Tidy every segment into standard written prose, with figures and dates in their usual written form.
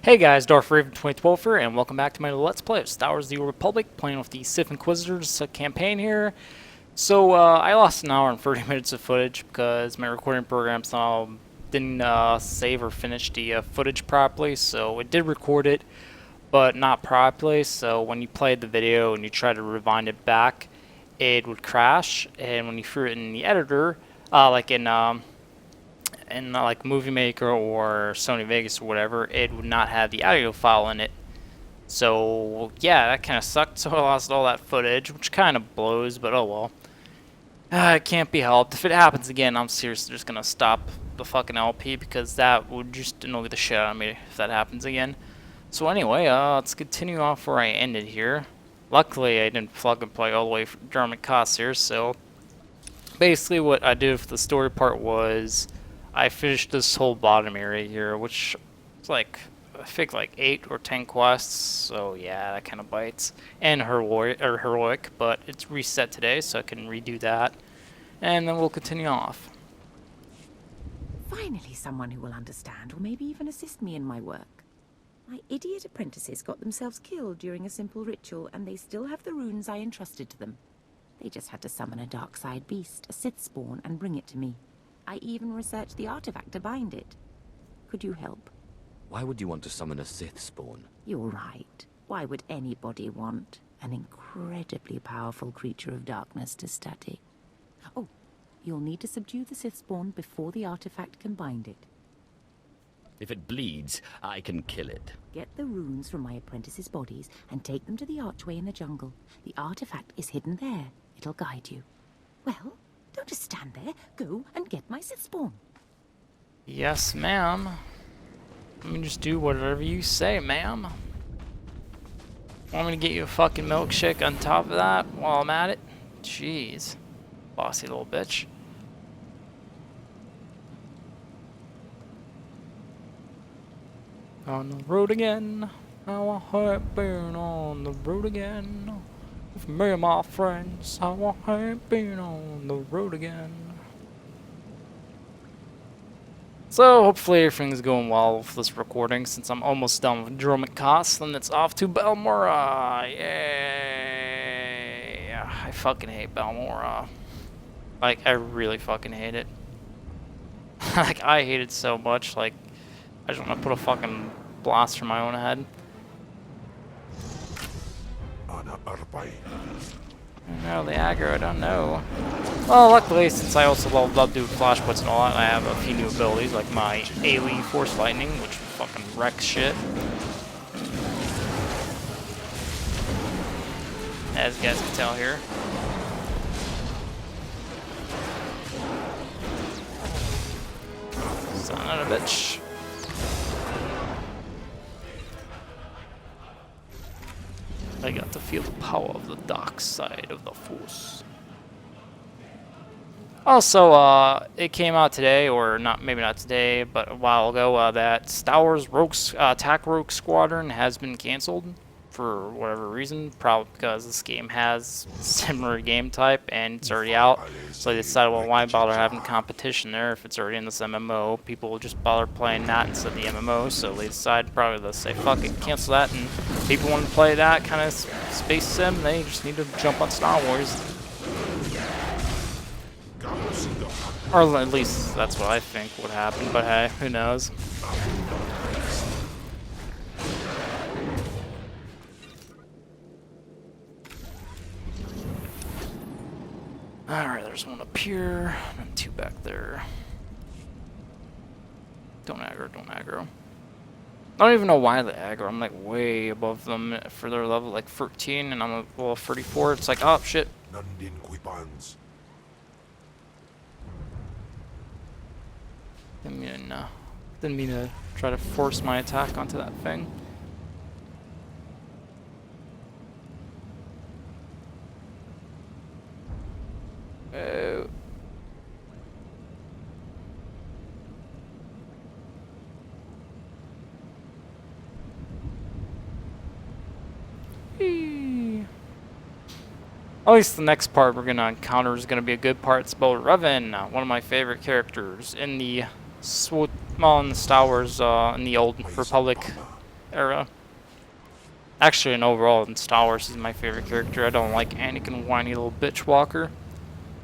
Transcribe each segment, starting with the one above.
Hey guys, Darth Vader 2012 here, and welcome back to my Let's Play of Star Wars: The Old Republic, playing with the Sith Inquisitors campaign here. So, I lost an hour and 30 minutes of footage because my recording program somehow didn't save or finish the footage properly, so it did record it, but not properly, so when you played the video and you tried to rewind it back, it would crash, and when you threw it in the editor, like in like Movie Maker or Sony Vegas or whatever, it would not have the audio file in it. So yeah, that kind of sucked. So I lost all that footage, which kind of blows, but oh well. It can't be helped. If it happens again, I'm seriously just gonna stop the fucking LP because that would just annoy the shit out of me if that happens again. So anyway, let's continue off where I ended here. Luckily, I didn't plug and play all the way from German costs here, so basically what I did for the story part was I finished this whole bottom area here, which is like, I think like 8 or 10 quests, so yeah, that kind of bites. And heroic, but it's reset today, so I can redo that. And then we'll continue off. Finally someone who will understand, or maybe even assist me in my work. My idiot apprentices got themselves killed during a simple ritual, and they still have the runes I entrusted to them. They just had to summon a dark side beast, a Sith spawn, and bring it to me. I even researched the artifact to bind it. Could you help? Why would you want to summon a Sith spawn? You're right. Why would anybody want an incredibly powerful creature of darkness to study? Oh, you'll need to subdue the Sith spawn before the artifact can bind it. If it bleeds, I can kill it. Get the runes from my apprentices' bodies and take them to the archway in the jungle. The artifact is hidden there. It'll guide you. Well, don't just stand there. Go and get my Sith spawn. Yes, ma'am. Let me just do whatever you say, ma'am. Want me to get you a fucking milkshake on top of that while I'm at it? Jeez. Bossy little bitch. On the road again. How I have been on the road again. With me and my friends, how I have been on the road again. So hopefully everything's going well with this recording since I'm almost done with Dromic Cost, and it's off to Balmora. Yay! I fucking hate Balmora. Like, I really fucking hate it. Like, I hate it so much, like, I just want to put a fucking blast from my own head. No, the aggro, I don't know. Well, luckily, since I also leveled up doing flash puts and all that, I have a few new abilities, like my AoE Force Lightning, which fucking wrecks shit. As you guys can tell here. Son of a bitch. I got to feel the power of the dark side of the Force. Also, it came out today, or not, maybe not today, but a while ago, that Star Wars Attack Rogue Squadron has been canceled for whatever reason, probably because this game has similar game type and it's already out. So they decided, well, why bother having competition there if it's already in this MMO? People will just bother playing that instead of the MMO. So they decided probably to say, fuck it, cancel that. And people want to play that kind of space sim, they just need to jump on Star Wars. Or at least that's what I think would happen, but hey, who knows? Alright, there's one up here, and 2 back there. Don't aggro, don't aggro. I don't even know why they aggro. I'm like way above them for their level, like 13, and I'm a level 34. It's like, oh shit. Didn't mean to try to force my attack onto that thing. Oh. At least the next part we're gonna encounter is gonna be a good part. It's about Revan, one of my favorite characters in the in the Star Wars in the Old Republic era. Actually, and overall in Star Wars, he's my favorite character. I don't like Anakin whiny little bitch walker.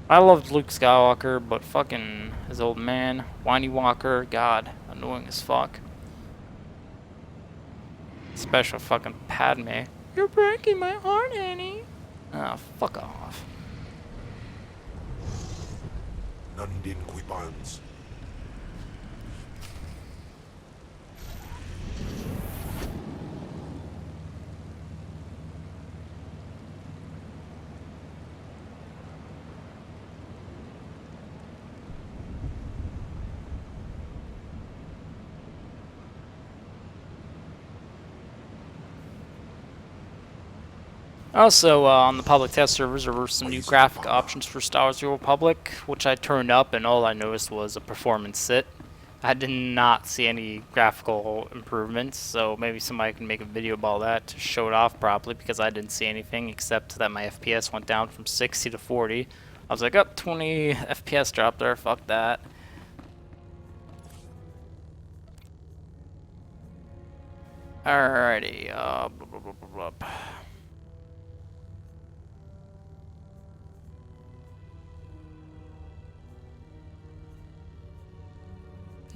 I loved Luke Skywalker, but fucking his old man, whiny walker, god, annoying as fuck. Special fucking Padme. You're breaking my heart, Annie. Ah, fuck off. Nandin Quipans. Also, on the public test servers, there were some new graphic options for Star Wars: The Old Republic, which I turned up, and all I noticed was a performance sit. I did not see any graphical improvements, so maybe somebody can make a video about that to show it off properly, because I didn't see anything except that my FPS went down from 60 to 40. I was like, up 20 FPS drop there, fuck that. Alrighty, blah, blah, blah, blah, blah.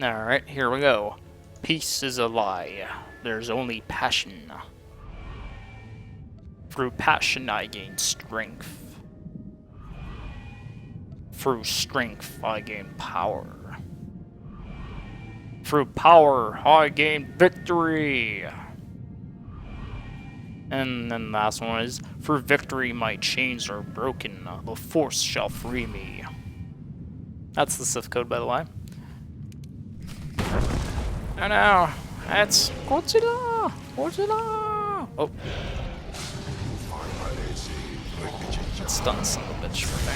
Alright, here we go. Peace is a lie. There's only passion. Through passion I gain strength. Through strength I gain power. Through power I gain victory. And then the last one is, through victory my chains are broken. The force shall free me. That's the Sith code, by the way. Oh no, that's Godzilla! Godzilla! Oh. Let's stun son of a bitch for me.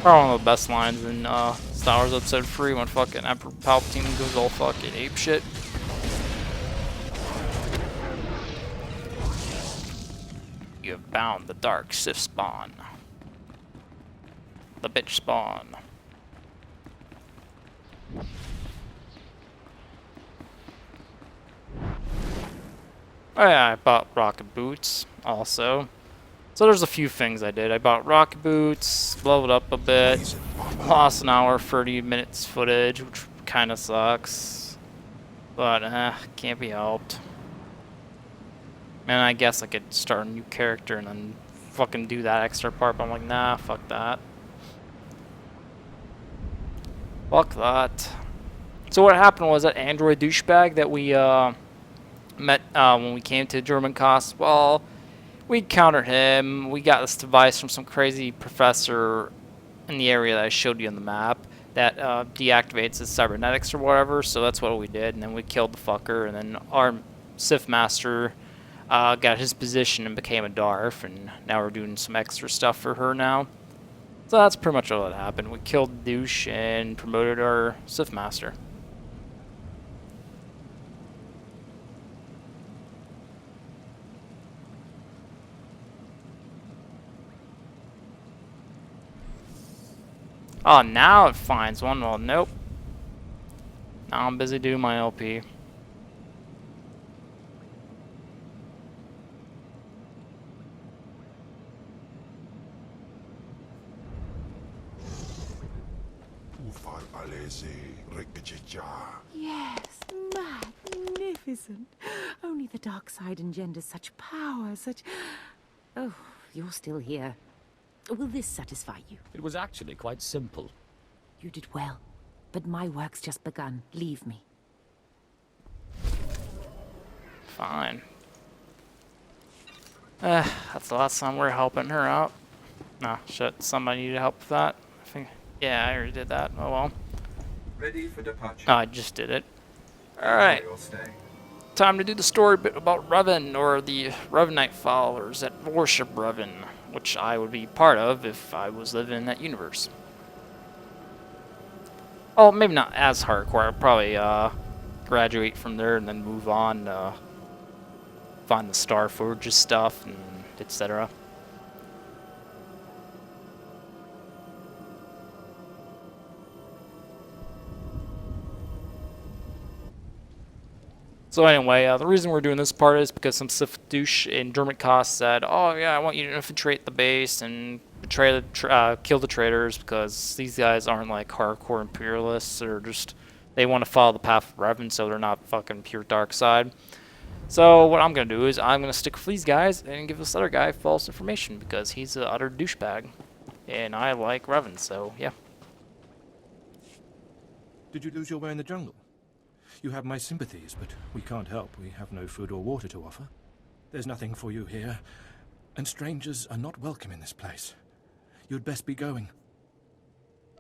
Probably one of the best lines in Star Wars Episode 3 when fucking Emperor Palpatine goes all fucking apeshit. You have bound the dark Sith spawn. The bitch spawn. Oh yeah, I bought rocket boots also. So there's a few things I did. I bought rocket boots, leveled up a bit, lost an hour, 30 minutes footage, which kind of sucks. But, can't be helped. And I guess I could start a new character and then fucking do that extra part, but I'm like, nah, fuck that. Fuck that. So what happened was that android douchebag that we met when we came to German Cost, well, we countered him. We got this device from some crazy professor in the area that I showed you on the map that deactivates his cybernetics or whatever, so that's what we did, and then we killed the fucker, and then our Sith Master got his position and became a Darth, and now we're doing some extra stuff for her now. So that's pretty much all that happened. We killed the douche and promoted our Sith Master. Oh, now it finds one. Well, nope. Now I'm busy doing my LP. Yes, magnificent. Only the dark side engenders such power, such... Oh, you're still here. Will this satisfy you? It was actually quite simple. You did well, but my work's just begun. Leave me. Fine. That's the last time we're helping her out. Nah, shit. Somebody needed help with that. I think. Yeah, I already did that. Oh well. Ready for departure. Oh, I just did it. Alright. Time to do the story bit about Revan, or the Revanite followers that worship Revan, which I would be part of if I was living in that universe. Oh, maybe not as hardcore. I'd probably graduate from there and then move on to find the Star Forge's stuff, and etc. So anyway, the reason we're doing this part is because some Sith douche in Dermot said, "Oh yeah, I want you to infiltrate the base and betray the kill the traitors because these guys aren't like hardcore imperialists or just they want to follow the path of Revan, so they're not fucking pure dark side." So what I'm gonna do is I'm gonna stick with these guys and give this other guy false information because he's an utter douchebag, and I like Revan, so yeah. Did you lose your way in the jungle? You have my sympathies, but we can't help. We have no food or water to offer. There's nothing for you here, and strangers are not welcome in this place. You'd best be going.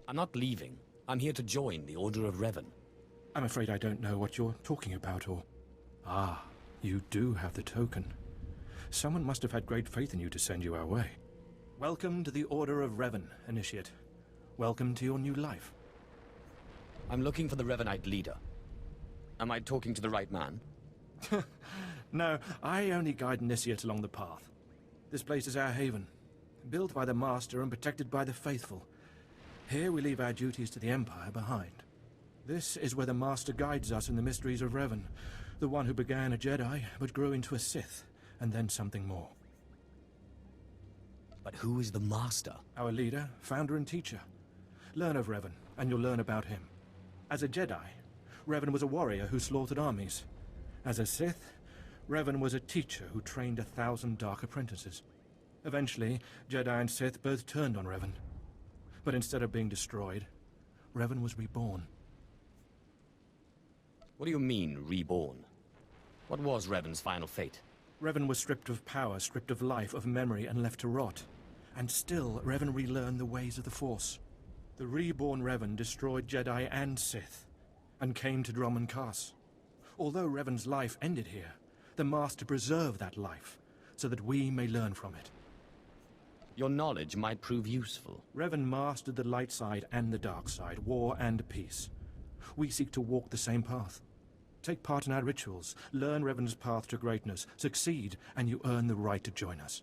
I'm not leaving. I'm here to join the Order of Revan. I'm afraid I don't know what you're talking about, or... Ah, you do have the token. Someone must have had great faith in you to send you our way. Welcome to the Order of Revan, Initiate. Welcome to your new life. I'm looking for the Revanite leader. Am I talking to the right man? No, I only guide Initiates along the path. This place is our haven, built by the Master and protected by the faithful. Here we leave our duties to the Empire behind. This is where the Master guides us in the mysteries of Revan, the one who began a Jedi but grew into a Sith, and then something more. But who is the Master? Our leader, founder and teacher. Learn of Revan, and you'll learn about him. As a Jedi, Revan was a warrior who slaughtered armies. As a Sith, Revan was a teacher who trained 1,000 dark apprentices. Eventually, Jedi and Sith both turned on Revan. But instead of being destroyed, Revan was reborn. What do you mean, reborn? What was Revan's final fate? Revan was stripped of power, stripped of life, of memory, and left to rot. And still, Revan relearned the ways of the Force. The reborn Revan destroyed Jedi and Sith, and came to Dromund Kaas. Although Revan's life ended here, the Master preserved that life, so that we may learn from it. Your knowledge might prove useful. Revan mastered the light side and the dark side, war and peace. We seek to walk the same path. Take part in our rituals, learn Revan's path to greatness, succeed, and you earn the right to join us.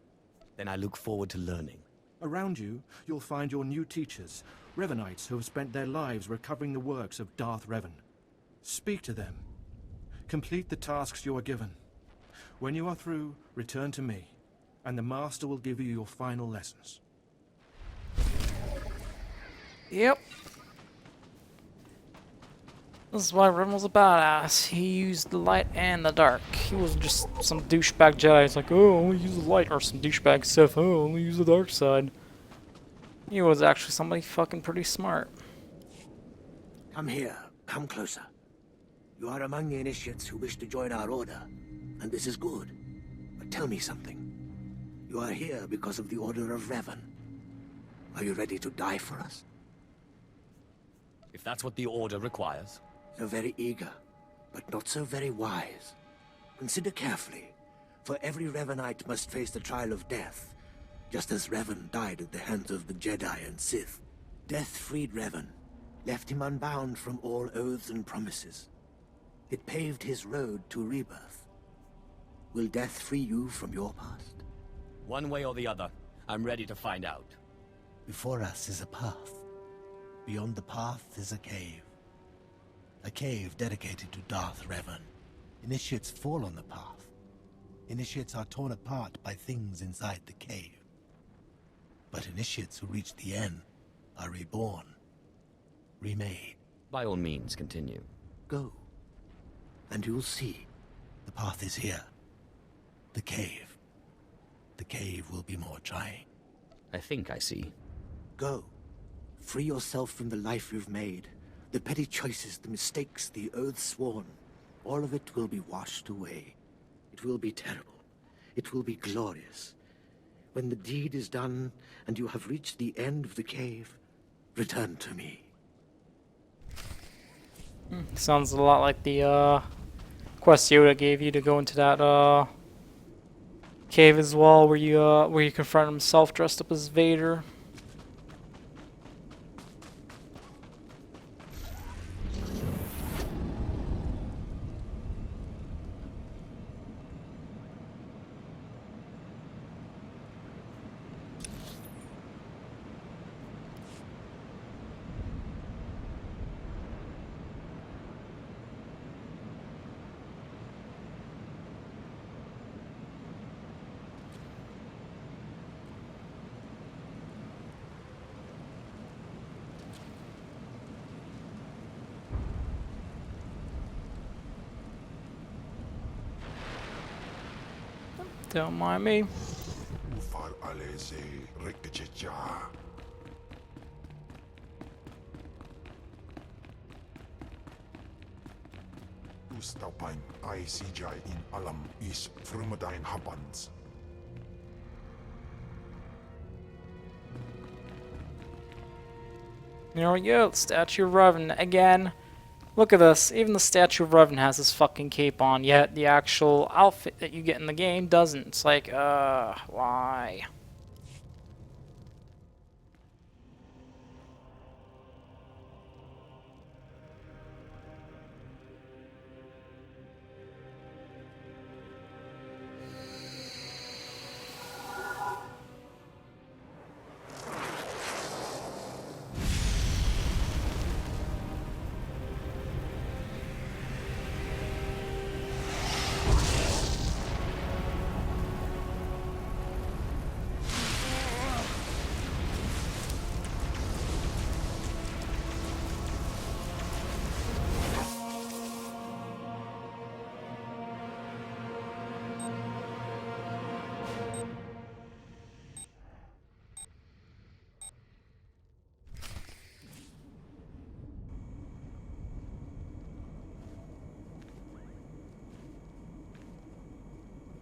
Then I look forward to learning. Around you, you'll find your new teachers, Revanites who have spent their lives recovering the works of Darth Revan. Speak to them. Complete the tasks you are given. When you are through, return to me, and the Master will give you your final lessons. Yep. This is why Revan was a badass. He used the light and the dark. He wasn't just some douchebag Jedi. It's like, oh, only use the light, or some douchebag Sith. Oh, only use the dark side. He was actually somebody fucking pretty smart. Come here. Come closer. You are among the initiates who wish to join our order, and this is good. But tell me something. You are here because of the Order of Revan. Are you ready to die for us? If that's what the Order requires. So very eager, but not so very wise. Consider carefully, for every Revanite must face the trial of death, just as Revan died at the hands of the Jedi and Sith. Death freed Revan, left him unbound from all oaths and promises. It paved his road to rebirth. Will death free you from your past? One way or the other, I'm ready to find out. Before us is a path. Beyond the path is a cave. A cave dedicated to Darth Revan. Initiates fall on the path. Initiates are torn apart by things inside the cave. But initiates who reach the end are reborn. Remade. By all means, continue. Go. And you'll see. The path is here. The cave. The cave will be more trying. I think I see. Go. Free yourself from the life you've made. The petty choices, the mistakes, the oaths sworn. All of it will be washed away. It will be terrible. It will be glorious. When the deed is done, and you have reached the end of the cave, return to me. Sounds a lot like the quest Yoda gave you to go into that cave as well, where you confront himself dressed up as Vader. Don't mind me. Ufar alese rikkechicha. Ustaupain ICJ in alam is frumodain habans. There we go, the Statue of Revan again. Look at this, even the Statue of Revan has this fucking cape on, yet the actual outfit that you get in the game doesn't. It's like, why?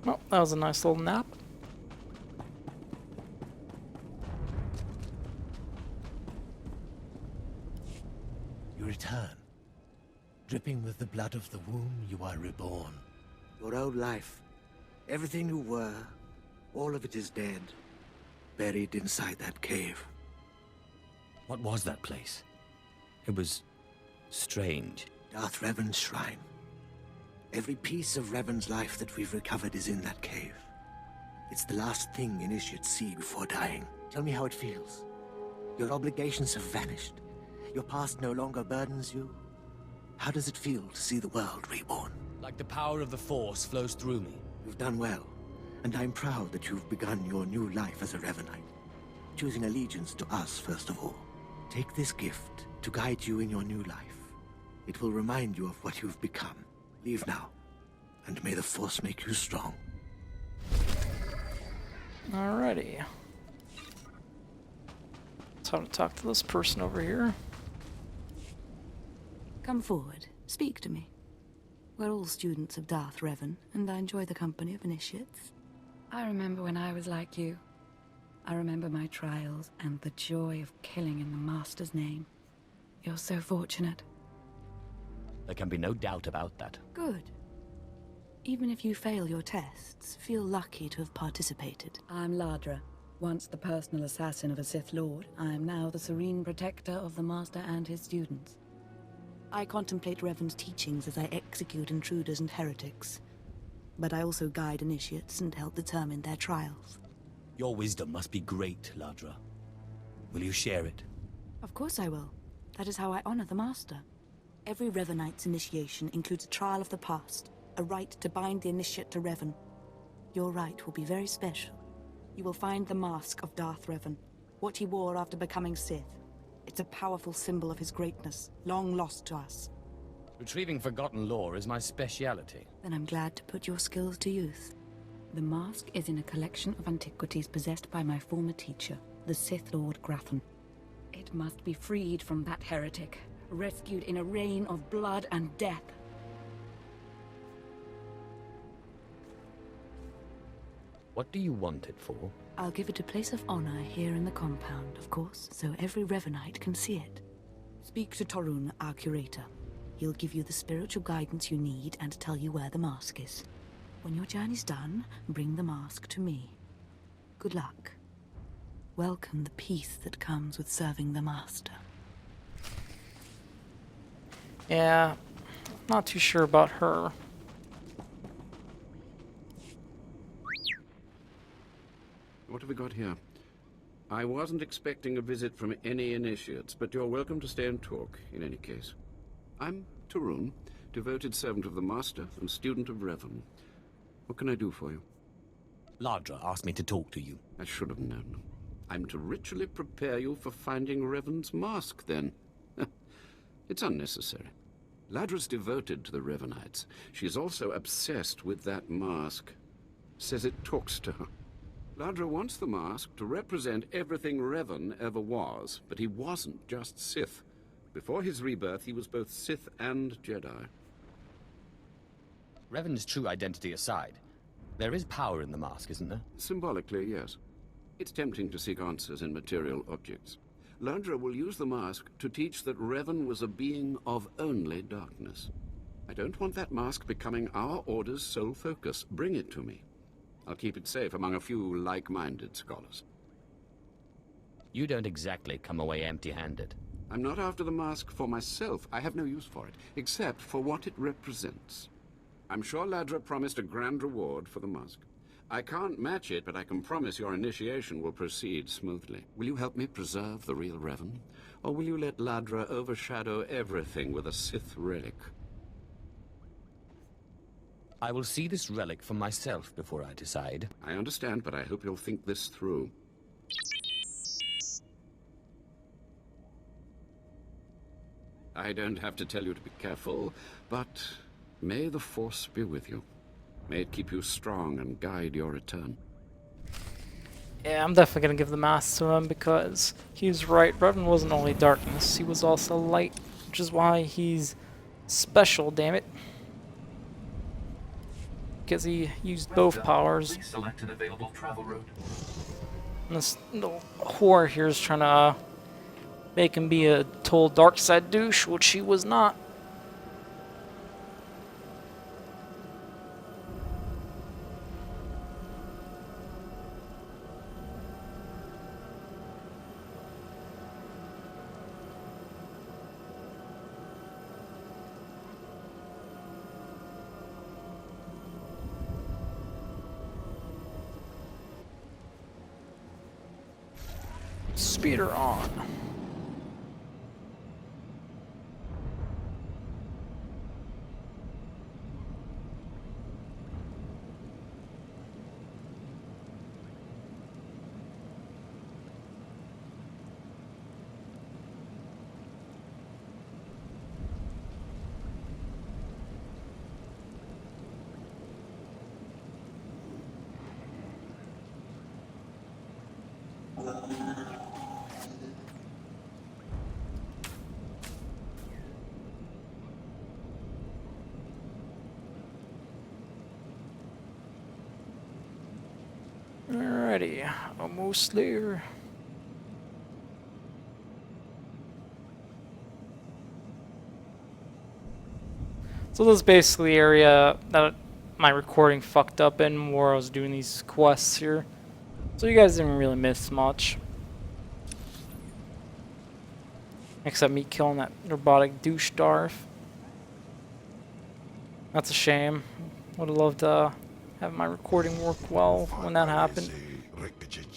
Well, that was a nice little nap. You return. Dripping with the blood of the womb, you are reborn. Your old life, everything you were, all of it is dead. Buried inside that cave. What was that place? It was strange. Darth Revan's shrine. Every piece of Revan's life that we've recovered is in that cave. It's the last thing initiates see before dying. Tell me how it feels. Your obligations have vanished. Your past no longer burdens you. How does it feel to see the world reborn? Like the power of the Force flows through me. You've done well, and I'm proud that you've begun your new life as a Revanite. Choosing allegiance to us, first of all. Take this gift to guide you in your new life. It will remind you of what you've become. Leave now, and may the Force make you strong. Alrighty. Time to talk to this person over here. Come forward. Speak to me. We're all students of Darth Revan, and I enjoy the company of initiates. I remember when I was like you. I remember my trials and the joy of killing in the Master's name. You're so fortunate. There can be no doubt about that. Good. Even if you fail your tests, feel lucky to have participated. I'm Ladra. Once the personal assassin of a Sith Lord, I am now the serene protector of the Master and his students. I contemplate Revan's teachings as I execute intruders and heretics. But I also guide initiates and help determine their trials. Your wisdom must be great, Ladra. Will you share it? Of course I will. That is how I honor the Master. Every Revanite's initiation includes a trial of the past, a rite to bind the initiate to Revan. Your rite will be very special. You will find the mask of Darth Revan, what he wore after becoming Sith. It's a powerful symbol of his greatness, long lost to us. Retrieving forgotten lore is my speciality. Then I'm glad to put your skills to use. The mask is in a collection of antiquities possessed by my former teacher, the Sith Lord Grathan. It must be freed from that heretic, rescued in a rain of blood and death. What do you want it for? I'll give it a place of honor here in the compound, of course, so every Revanite can see it. Speak to Torun, our curator. He'll give you the spiritual guidance you need and tell you where the mask is. When your journey's done, bring the mask to me. Good luck. Welcome the peace that comes with serving the Master. Yeah, not too sure about her. What have we got here? I wasn't expecting a visit from any initiates, but you're welcome to stay and talk, in any case. I'm Torun, devoted servant of the Master and student of Revan. What can I do for you? Ladra asked me to talk to you. I should have known. I'm to ritually prepare you for finding Revan's mask, then. It's unnecessary. Ladra's devoted to the Revanites. She's also obsessed with that mask. says it talks to her. Ladra wants the mask to represent everything Revan ever was, but he wasn't just Sith. Before his rebirth, he was both Sith and Jedi. Revan's true identity aside, there is power in the mask, isn't there? Symbolically, yes. It's tempting to seek answers in material objects. Ladra will use the mask to teach that Revan was a being of only darkness. I don't want that mask becoming our Order's sole focus. Bring it to me. I'll keep it safe among a few like-minded scholars. You don't exactly come away empty-handed. I'm not after the mask for myself. I have no use for it, except for what it represents. I'm sure Ladra promised a grand reward for the mask. I can't match it, but I can promise your initiation will proceed smoothly. Will you help me preserve the real Revan? Or will you let Ladra overshadow everything with a Sith relic? I will see this relic for myself before I decide. I understand, but I hope you'll think this through. I don't have to tell you to be careful, but may the Force be with you. May it keep you strong and guide your return. Yeah, I'm definitely gonna give the mask to him because he's right. Revan wasn't only darkness, he was also light, which is why he's special, damn it. Because he used both powers. Please select an available travel route. And this little whore here is trying to make him be a total dark side douche, which he was not. Speeder on. Alrighty, almost there. So this is basically the area that my recording fucked up in where I was doing these quests here. So you guys didn't really miss much. Except me killing that robotic douche Darth. That's a shame. Would have loved to have my recording work well when that happened.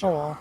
Oh well.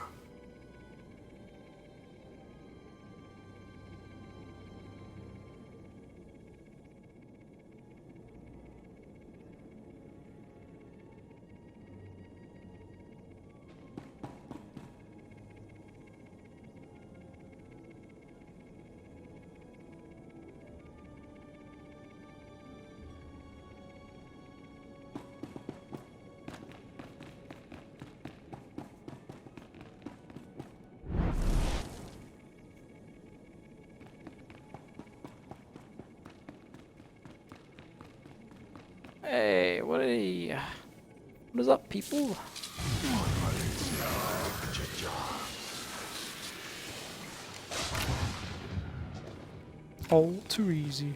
Hey, what is up, people? All too easy.